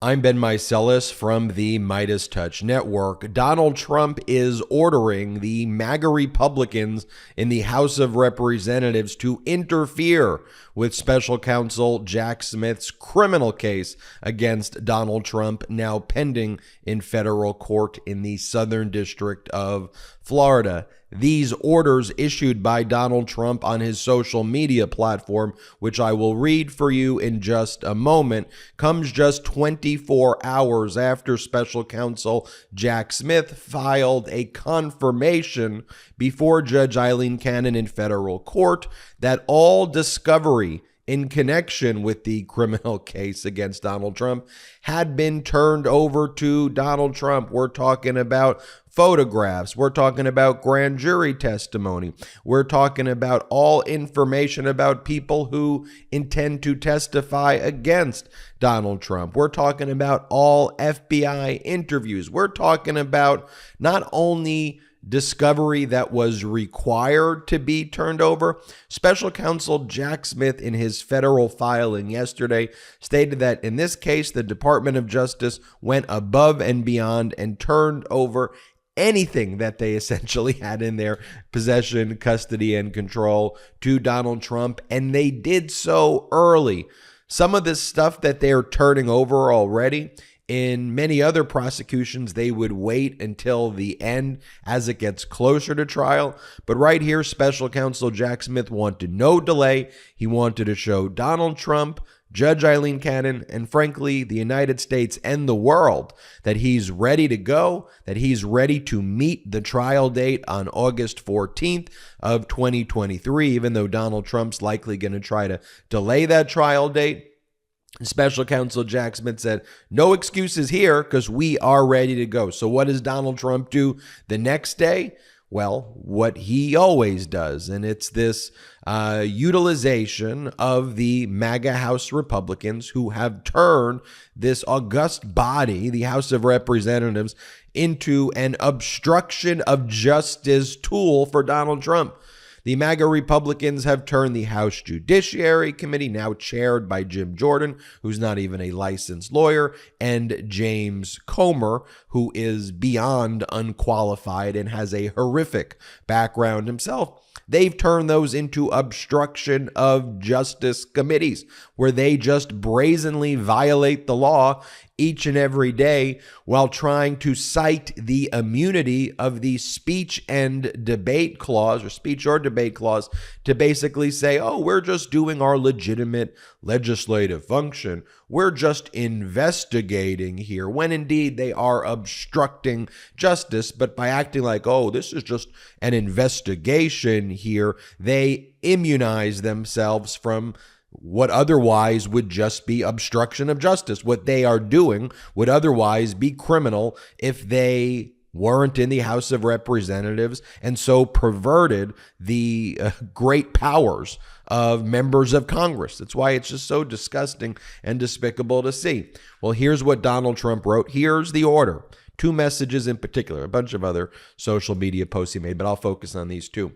I'm Ben Meiselas from the MeidasTouch Network. Donald Trump is ordering the MAGA Republicans in the House of Representatives to interfere with Special Counsel Jack Smith's criminal case against Donald Trump, now pending in federal court in the Southern District of Florida. These orders issued by Donald Trump on his social media platform, which I will read for you in just a moment, comes just 24 hours after Special Counsel Jack Smith filed a confirmation before Judge Aileen Cannon in federal court that all discovery in connection with the criminal case against Donald Trump had been turned over to Donald Trump. We're talking about photographs. We're talking about grand jury testimony. We're talking about all information about people who intend to testify against Donald Trump. We're talking about all FBI interviews. We're talking about not only discovery that was required to be turned over. Special Counsel Jack Smith, in his federal filing yesterday, stated that in this case, the Department of Justice went above and beyond and turned over anything that they essentially had in their possession, custody, and control to Donald Trump, and they did so early. Some of this stuff that they're turning over already, in many other prosecutions, they would wait until the end as it gets closer to trial. But right here, Special Counsel Jack Smith wanted no delay. He wanted to show Donald Trump, Judge Aileen Cannon, and frankly, the United States and the world that he's ready to go, that he's ready to meet the trial date on August 14th of 2023, even though Donald Trump's likely going to try to delay that trial date. Special Counsel Jack Smith said, no excuses here because we are ready to go. So what does Donald Trump do the next day? Well, what he always does, and it's this utilization of the MAGA House Republicans who have turned this august body, the House of Representatives, into an obstruction of justice tool for Donald Trump. The MAGA Republicans have turned the House Judiciary Committee, now chaired by Jim Jordan, who's not even a licensed lawyer, and James Comer, who is beyond unqualified and has a horrific background himself. They've turned those into obstruction of justice committees, where they just brazenly violate the law each and every day while trying to cite the immunity of the speech and debate clause, or speech or debate clause, to basically say, oh, we're just doing our legitimate legislative function. We're just investigating here, when indeed they are obstructing justice. But by acting like, oh, this is just an investigation here, they immunize themselves from what otherwise would just be obstruction of justice. What they are doing would otherwise be criminal if they weren't in the House of Representatives and so perverted the great powers of members of Congress. That's why it's just so disgusting and despicable to see. Well, here's what Donald Trump wrote. Here's the order. Two messages in particular, a bunch of other social media posts he made, but I'll focus on these two.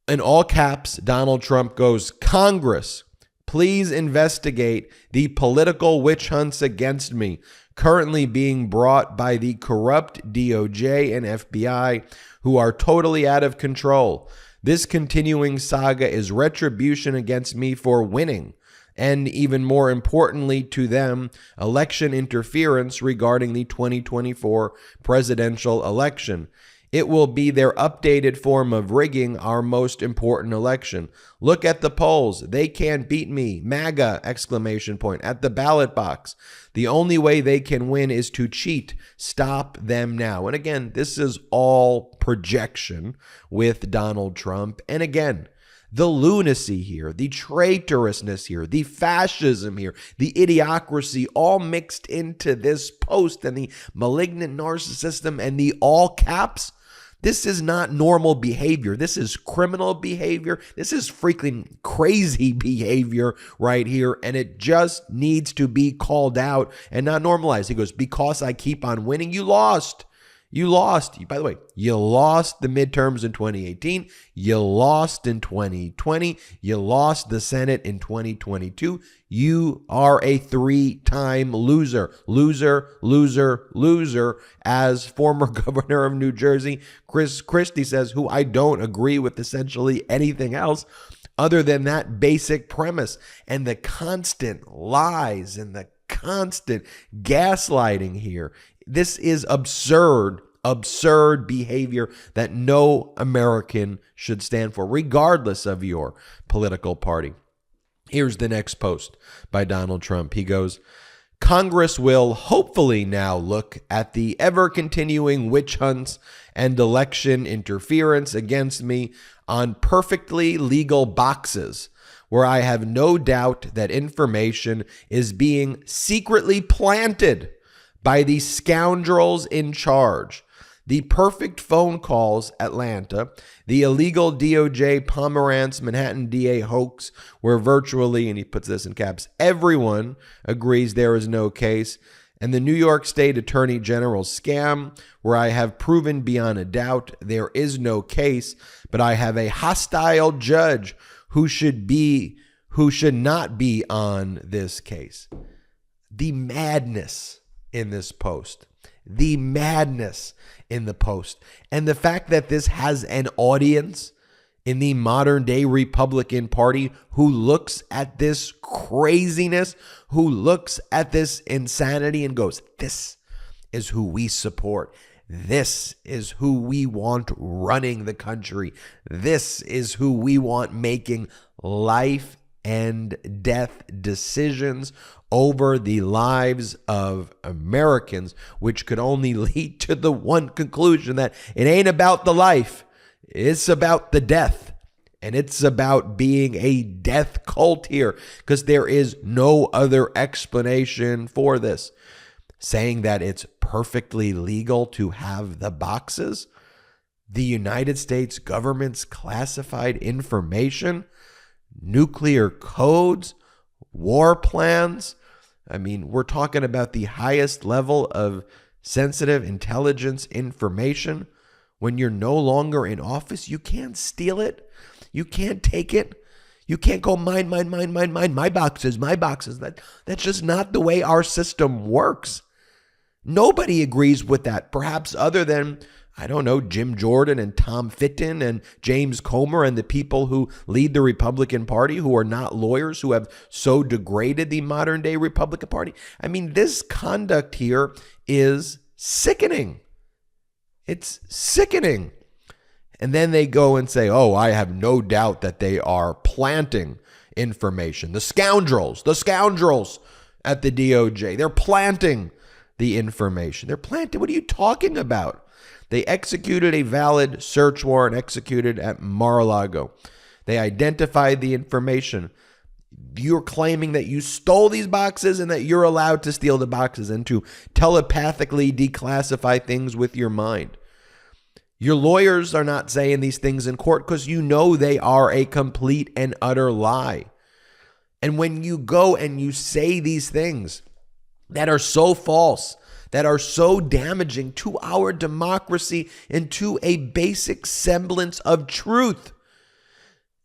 In all caps, Donald Trump goes, Congress, please investigate the political witch hunts against me currently being brought by the corrupt DOJ and FBI, who are totally out of control. This continuing saga is retribution against me for winning, and even more importantly to them, election interference regarding the 2024 presidential election. It will be their updated form of rigging our most important election. Look at the polls. They can't beat me. MAGA! Exclamation point at the ballot box. The only way they can win is to cheat. Stop them now. And again, this is all projection with Donald Trump. And again, the lunacy here, the traitorousness here, the fascism here, the idiocracy all mixed into this post, and the malignant narcissism and the all caps. This is not normal behavior. This is criminal behavior. This is freaking crazy behavior right here. And it just needs to be called out and not normalized. He goes, because I keep on winning, you lost. You lost. By the way, you lost the midterms in 2018. You lost in 2020. You lost the Senate in 2022. You are a 3-time loser. Loser, loser, loser. As former governor of New Jersey, Chris Christie says, who I don't agree with essentially anything else other than that basic premise. And the constant lies and the constant gaslighting here. This is absurd behavior that no American should stand for, regardless of your political party. Here's the next post by Donald Trump. He goes, Congress will hopefully now look at the ever-continuing witch hunts and election interference against me on perfectly legal boxes, where I have no doubt that information is being secretly planted by the scoundrels in charge. The perfect phone calls, Atlanta, the illegal DOJ Pomerantz Manhattan DA hoax, where virtually, and he puts this in caps, everyone agrees there is no case, and the New York State Attorney General scam, where I have proven beyond a doubt there is no case, but I have a hostile judge who should not be on this case. The madness in this post, the madness in the post, and the fact that this has an audience in the modern day Republican Party who looks at this craziness, who looks at this insanity and goes, this is who we support. This is who we want running the country. This is who we want making life and death decisions over the lives of Americans, which could only lead to the one conclusion that it ain't about the life, it's about the death. And it's about being a death cult here, because there is no other explanation for this. Saying that it's perfectly legal to have the boxes, the United States government's classified information, nuclear codes, war plans. I mean, we're talking about the highest level of sensitive intelligence information. When you're no longer in office, you can't steal it. You can't take it. You can't go mine, my boxes. That's just not the way our system works. Nobody agrees with that, perhaps other than, I don't know, Jim Jordan and Tom Fitton and James Comer and the people who lead the Republican Party, who are not lawyers, who have so degraded the modern day Republican Party. I mean, this conduct here is sickening. It's sickening. And then they go and say, oh, I have no doubt that they are planting information. The scoundrels at the DOJ, they're planting the information. They're planting. What are you talking about? They executed a valid search warrant executed at Mar-a-Lago. They identified the information. You're claiming that you stole these boxes and that you're allowed to steal the boxes and to telepathically declassify things with your mind. Your lawyers are not saying these things in court because you know they are a complete and utter lie. And when you go and you say these things that are so false, that are so damaging to our democracy and to a basic semblance of truth,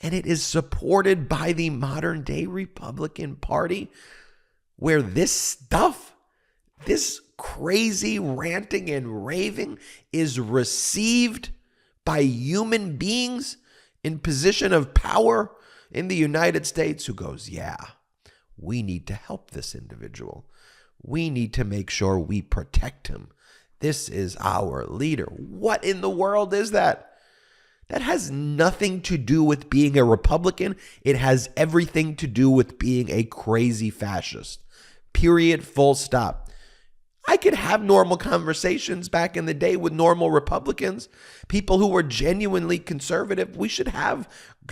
and it is supported by the modern day Republican Party, where this stuff, this crazy ranting and raving is received by human beings in position of power in the United States, who goes, yeah, we need to help this individual. We need to make sure we protect him. This is our leader. What in the world is that? That has nothing to do with being a Republican. It has everything to do with being a crazy fascist. Period. Full stop. I could have normal conversations back in the day with normal Republicans, people who were genuinely conservative. We should have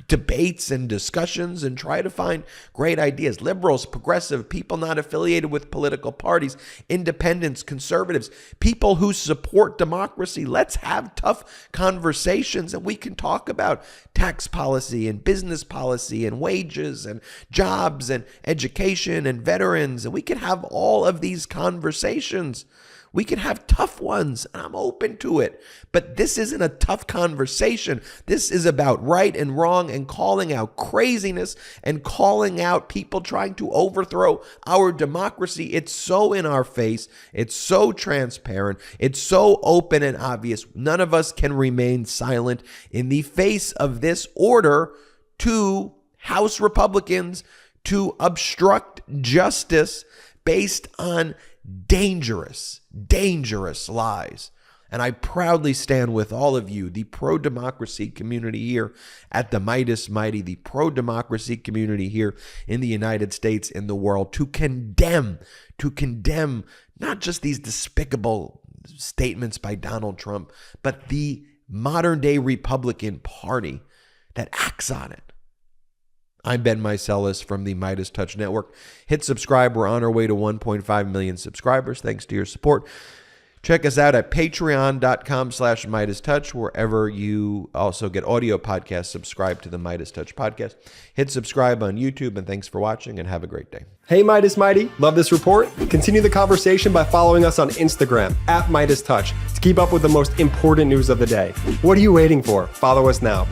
debates and discussions and try to find great ideas. Liberals, progressive, people not affiliated with political parties, independents, conservatives, people who support democracy. Let's have tough conversations, and we can talk about tax policy and business policy and wages and jobs and education and veterans. And we can have all of these conversations We can have tough ones, and I'm open to it. But this isn't a tough conversation. This is about right and wrong and calling out craziness and calling out people trying to overthrow our democracy. It's so in our face. It's so transparent. It's so open and obvious. None of us can remain silent in the face of this order to House Republicans to obstruct justice based on dangerous lies. And I proudly stand with all of you, the pro-democracy community here at the Meidas Mighty, the pro-democracy community here in the United States, in the world, to condemn not just these despicable statements by Donald Trump, but the modern day Republican Party that acts on it. I'm Ben Meiselas from the MeidasTouch Network. Hit subscribe. We're on our way to 1.5 million subscribers. Thanks to your support. Check us out at patreon.com/MeidasTouch, wherever you also get audio podcasts. Subscribe to the MeidasTouch podcast. Hit subscribe on YouTube, and thanks for watching, and have a great day. Hey, Meidas Mighty. Love this report? Continue the conversation by following us on Instagram at MeidasTouch to keep up with the most important news of the day. What are you waiting for? Follow us now.